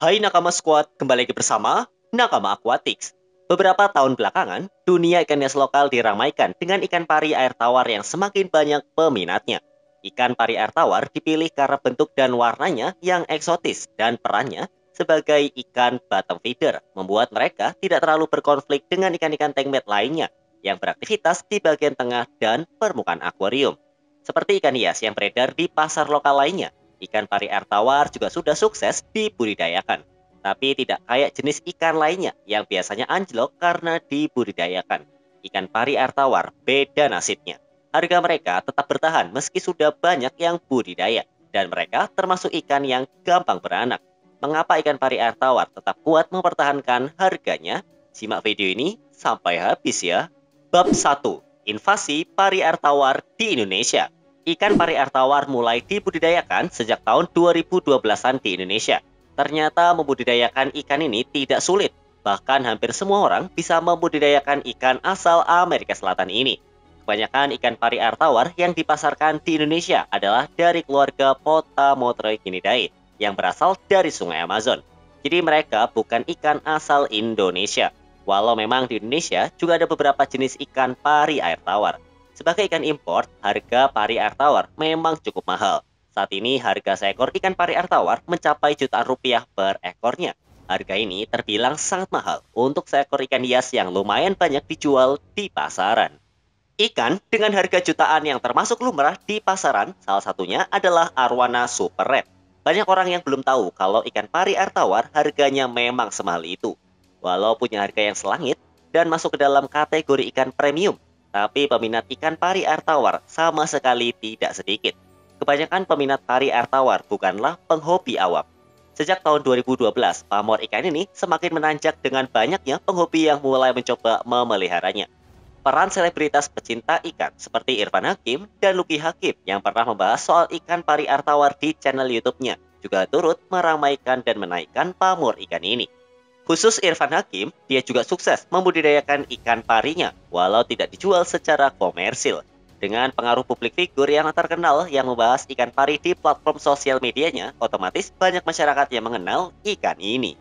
Hai Nakama Squad, kembali lagi bersama Nakama Aquatics. Beberapa tahun belakangan, dunia ikan hias lokal diramaikan dengan ikan pari air tawar yang semakin banyak peminatnya. Ikan pari air tawar dipilih karena bentuk dan warnanya yang eksotis dan perannya sebagai ikan bottom feeder membuat mereka tidak terlalu berkonflik dengan ikan-ikan tengmet lainnya yang beraktivitas di bagian tengah dan permukaan akuarium. Seperti ikan hias yang beredar di pasar lokal lainnya, ikan pari air tawar juga sudah sukses dibudidayakan. Tapi tidak kayak jenis ikan lainnya yang biasanya anjlok karena dibudidayakan. Ikan pari air tawar beda nasibnya. Harga mereka tetap bertahan meski sudah banyak yang budidaya. Dan mereka termasuk ikan yang gampang beranak. Mengapa ikan pari air tawar tetap kuat mempertahankan harganya? Simak video ini sampai habis ya. Bab 1. Invasi pari air tawar di Indonesia. Ikan pari air tawar mulai dibudidayakan sejak tahun 2012-an di Indonesia. Ternyata membudidayakan ikan ini tidak sulit. Bahkan hampir semua orang bisa membudidayakan ikan asal Amerika Selatan ini. Kebanyakan ikan pari air tawar yang dipasarkan di Indonesia adalah dari keluarga Potamotrochinidae yang berasal dari Sungai Amazon. Jadi mereka bukan ikan asal Indonesia. Walau memang di Indonesia juga ada beberapa jenis ikan pari air tawar. Sebagai ikan impor, harga pari air tawar memang cukup mahal. Saat ini harga seekor ikan pari air tawar mencapai jutaan rupiah per ekornya. Harga ini terbilang sangat mahal untuk seekor ikan hias yang lumayan banyak dijual di pasaran. Ikan dengan harga jutaan yang termasuk lumrah di pasaran, salah satunya adalah arwana super red. Banyak orang yang belum tahu kalau ikan pari air tawar harganya memang semahal itu. Walau punya harga yang selangit dan masuk ke dalam kategori ikan premium, tapi peminat ikan pari air tawar sama sekali tidak sedikit. Kebanyakan peminat pari air tawar bukanlah penghobi awam. Sejak tahun 2012, pamor ikan ini semakin menanjak dengan banyaknya penghobi yang mulai mencoba memeliharanya. Peran selebritas pecinta ikan seperti Irfan Hakim dan Lucky Hakim yang pernah membahas soal ikan pari air tawar di channel YouTube-nya juga turut meramaikan dan menaikkan pamor ikan ini. Khusus Irfan Hakim, dia juga sukses membudidayakan ikan parinya walau tidak dijual secara komersil. Dengan pengaruh publik figur yang terkenal yang membahas ikan pari di platform sosial medianya, otomatis banyak masyarakat yang mengenal ikan ini.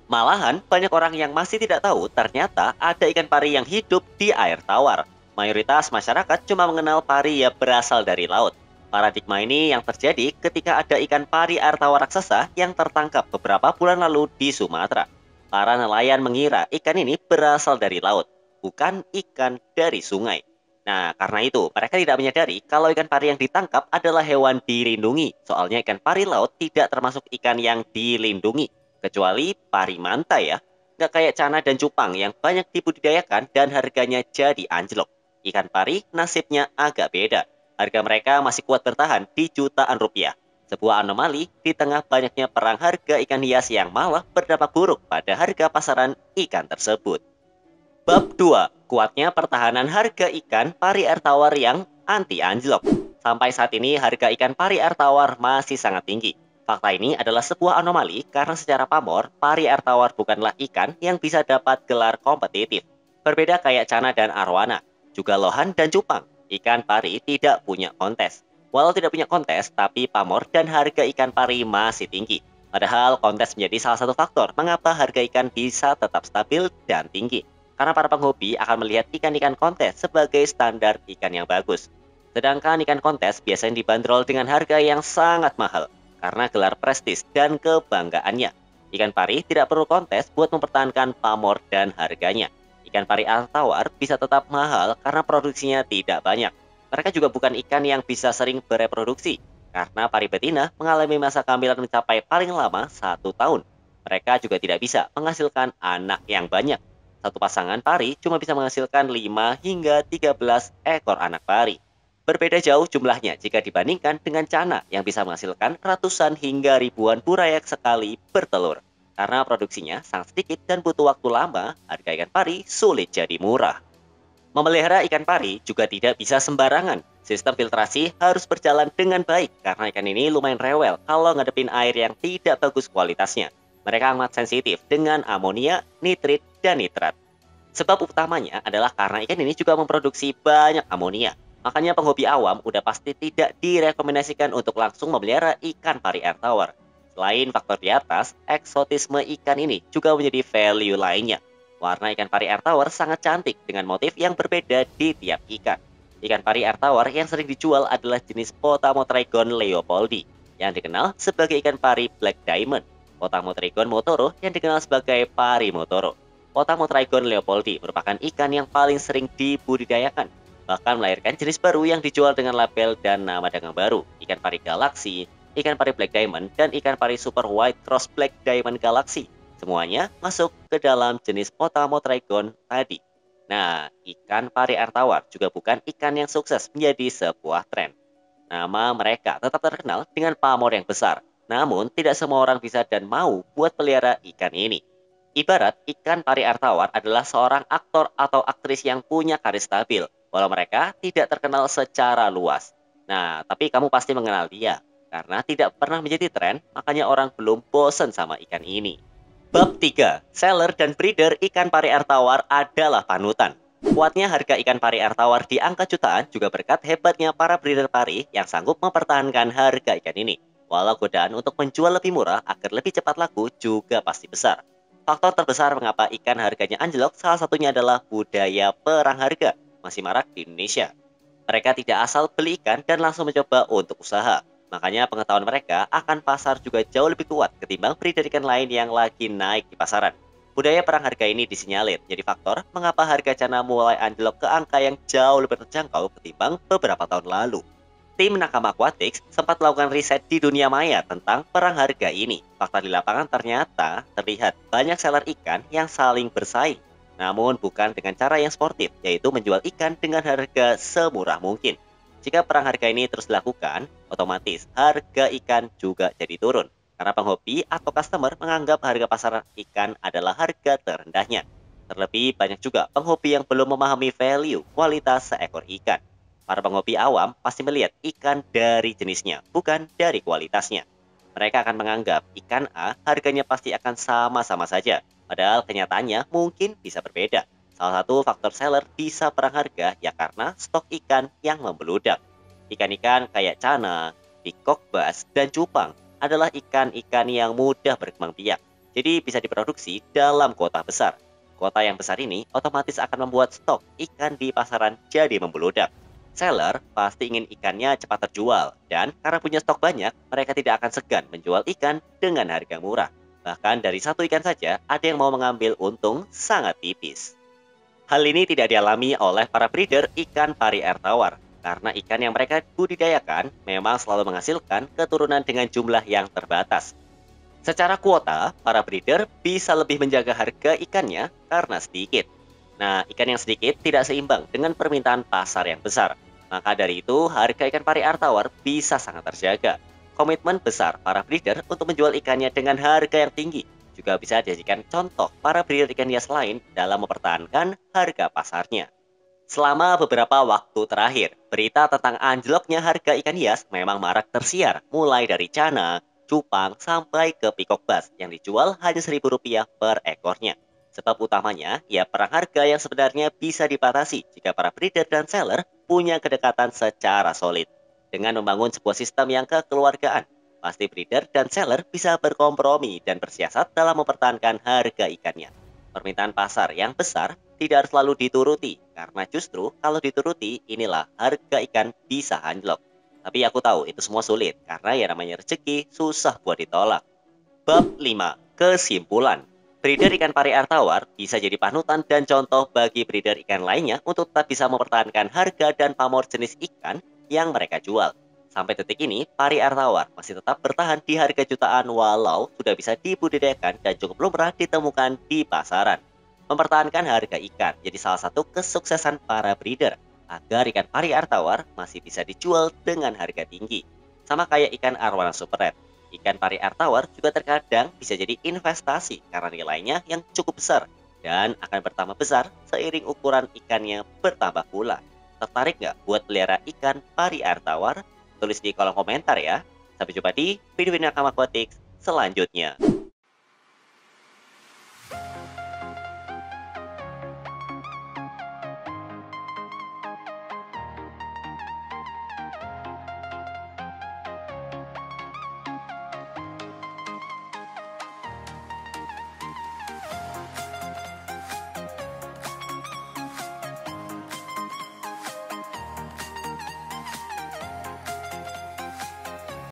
Malahan, banyak orang yang masih tidak tahu ternyata ada ikan pari yang hidup di air tawar. Mayoritas masyarakat cuma mengenal pari yang berasal dari laut. Paradigma ini yang terjadi ketika ada ikan pari air tawar raksasa yang tertangkap beberapa bulan lalu di Sumatera. Para nelayan mengira ikan ini berasal dari laut, bukan ikan dari sungai. Nah, karena itu, mereka tidak menyadari kalau ikan pari yang ditangkap adalah hewan dilindungi. Soalnya ikan pari laut tidak termasuk ikan yang dilindungi. Kecuali pari manta ya. Nggak kayak cana dan cupang yang banyak dibudidayakan dan harganya jadi anjlok. Ikan pari nasibnya agak beda. Harga mereka masih kuat bertahan di jutaan rupiah. Sebuah anomali di tengah banyaknya perang harga ikan hias yang malah berdampak buruk pada harga pasaran ikan tersebut. Bab 2. Kuatnya pertahanan harga ikan pari air tawar yang anti anjlok. Sampai saat ini harga ikan pari air tawar masih sangat tinggi. Fakta ini adalah sebuah anomali karena secara pamor, pari air tawar bukanlah ikan yang bisa dapat gelar kompetitif. Berbeda kayak cana dan arwana, juga lohan dan cupang. Ikan pari tidak punya kontes. Walau tidak punya kontes, tapi pamor dan harga ikan pari masih tinggi. Padahal kontes menjadi salah satu faktor mengapa harga ikan bisa tetap stabil dan tinggi. Karena para penghobi akan melihat ikan-ikan kontes sebagai standar ikan yang bagus. Sedangkan ikan kontes biasanya dibanderol dengan harga yang sangat mahal karena gelar prestis dan kebanggaannya. Ikan pari tidak perlu kontes buat mempertahankan pamor dan harganya. Ikan pari air tawar bisa tetap mahal karena produksinya tidak banyak. Mereka juga bukan ikan yang bisa sering bereproduksi, karena pari betina mengalami masa kehamilan mencapai paling lama 1 tahun. Mereka juga tidak bisa menghasilkan anak yang banyak. Satu pasangan pari cuma bisa menghasilkan 5 hingga 13 ekor anak pari. Berbeda jauh jumlahnya jika dibandingkan dengan cana yang bisa menghasilkan ratusan hingga ribuan burayak sekali bertelur. Karena produksinya sangat sedikit dan butuh waktu lama, harga ikan pari sulit jadi murah. Memelihara ikan pari juga tidak bisa sembarangan. Sistem filtrasi harus berjalan dengan baik karena ikan ini lumayan rewel kalau ngadepin air yang tidak bagus kualitasnya. Mereka amat sensitif dengan amonia, nitrit, dan nitrat. Sebab utamanya adalah karena ikan ini juga memproduksi banyak amonia. Makanya penghobi awam udah pasti tidak direkomendasikan untuk langsung memelihara ikan pari air tawar. Selain faktor di atas, eksotisme ikan ini juga menjadi value lainnya. Warna ikan pari air tawar sangat cantik dengan motif yang berbeda di tiap ikan. Ikan pari air tawar yang sering dijual adalah jenis Potamotrigon leopoldi, yang dikenal sebagai ikan pari black diamond. Potamotrigon motoro yang dikenal sebagai pari motoro. Potamotrigon leopoldi merupakan ikan yang paling sering dibudidayakan, bahkan melahirkan jenis baru yang dijual dengan label dan nama dagang baru, ikan pari galaksi, ikan pari black diamond, dan ikan pari super white cross black diamond galaxy. Semuanya masuk ke dalam jenis Potamotrigon tadi. Nah, ikan pari air tawar juga bukan ikan yang sukses menjadi sebuah tren. Nama mereka tetap terkenal dengan pamor yang besar, namun tidak semua orang bisa dan mau buat pelihara ikan ini. Ibarat ikan pari air tawar adalah seorang aktor atau aktris yang punya karir stabil, walau mereka tidak terkenal secara luas. Nah, tapi kamu pasti mengenal dia, karena tidak pernah menjadi tren, makanya orang belum bosen sama ikan ini. Bab 3. Seller dan breeder ikan pari air tawar adalah panutan. Kuatnya harga ikan pari air tawar di angka jutaan juga berkat hebatnya para breeder pari yang sanggup mempertahankan harga ikan ini. Walau godaan untuk menjual lebih murah agar lebih cepat laku juga pasti besar. Faktor terbesar mengapa ikan harganya anjlok salah satunya adalah budaya perang harga masih marak di Indonesia. Mereka tidak asal beli ikan dan langsung mencoba untuk usaha. Makanya pengetahuan mereka akan pasar juga jauh lebih kuat ketimbang breeder ikan lain yang lagi naik di pasaran. Budaya perang harga ini disinyalir jadi faktor mengapa harga cana mulai anjlok ke angka yang jauh lebih terjangkau ketimbang beberapa tahun lalu. Tim Nakama Aquatics sempat melakukan riset di dunia maya tentang perang harga ini. Fakta di lapangan ternyata terlihat banyak seller ikan yang saling bersaing. Namun bukan dengan cara yang sportif, yaitu menjual ikan dengan harga semurah mungkin. Jika perang harga ini terus dilakukan, otomatis harga ikan juga jadi turun. Karena penghobi atau customer menganggap harga pasaran ikan adalah harga terendahnya. Terlebih banyak juga penghobi yang belum memahami value kualitas seekor ikan. Para penghobi awam pasti melihat ikan dari jenisnya, bukan dari kualitasnya. Mereka akan menganggap ikan A harganya pasti akan sama-sama saja. Padahal kenyataannya mungkin bisa berbeda. Salah satu faktor seller bisa perang harga ya karena stok ikan yang membeludak. Ikan-ikan kayak cana, pikok bass, dan cupang adalah ikan-ikan yang mudah berkembang biak. Jadi bisa diproduksi dalam kuota besar. Kuota yang besar ini otomatis akan membuat stok ikan di pasaran jadi membeludak. Seller pasti ingin ikannya cepat terjual, dan karena punya stok banyak, mereka tidak akan segan menjual ikan dengan harga murah. Bahkan dari satu ikan saja, ada yang mau mengambil untung sangat tipis. Hal ini tidak dialami oleh para breeder ikan pari air tawar, karena ikan yang mereka budidayakan memang selalu menghasilkan keturunan dengan jumlah yang terbatas. Secara kuota, para breeder bisa lebih menjaga harga ikannya karena sedikit. Nah, ikan yang sedikit tidak seimbang dengan permintaan pasar yang besar. Maka dari itu, harga ikan pari air tawar bisa sangat terjaga. Komitmen besar para breeder untuk menjual ikannya dengan harga yang tinggi juga bisa dijadikan contoh para breeder ikan hias lain dalam mempertahankan harga pasarnya. Selama beberapa waktu terakhir, berita tentang anjloknya harga ikan hias memang marak tersiar, mulai dari cana, cupang, sampai ke pikok bass yang dijual hanya Rp1.000 per ekornya. Sebab utamanya, ya perang harga yang sebenarnya bisa dibatasi jika para breeder dan seller punya kedekatan secara solid. Dengan membangun sebuah sistem yang kekeluargaan, pasti breeder dan seller bisa berkompromi dan bersiasat dalam mempertahankan harga ikannya. Permintaan pasar yang besar tidak harus selalu dituruti, karena justru kalau dituruti inilah harga ikan bisa anjlok. Tapi aku tahu itu semua sulit, karena ya namanya rezeki susah buat ditolak. Bab 5. Kesimpulan. Breeder ikan pari air tawar bisa jadi panutan dan contoh bagi breeder ikan lainnya untuk tetap bisa mempertahankan harga dan pamor jenis ikan yang mereka jual. Sampai detik ini, pari air tawar masih tetap bertahan di harga jutaan walau sudah bisa dibudidayakan dan cukup lumrah ditemukan di pasaran. Mempertahankan harga ikan jadi salah satu kesuksesan para breeder agar ikan pari air tawar masih bisa dijual dengan harga tinggi. Sama kayak ikan arwana super red. Ikan pari air tawar juga terkadang bisa jadi investasi karena nilainya yang cukup besar dan akan bertambah besar seiring ukuran ikannya bertambah pula. Tertarik nggak buat pelihara ikan pari air tawar? Tulis di kolom komentar ya. Sampai jumpa di video Nakama Aquatics selanjutnya.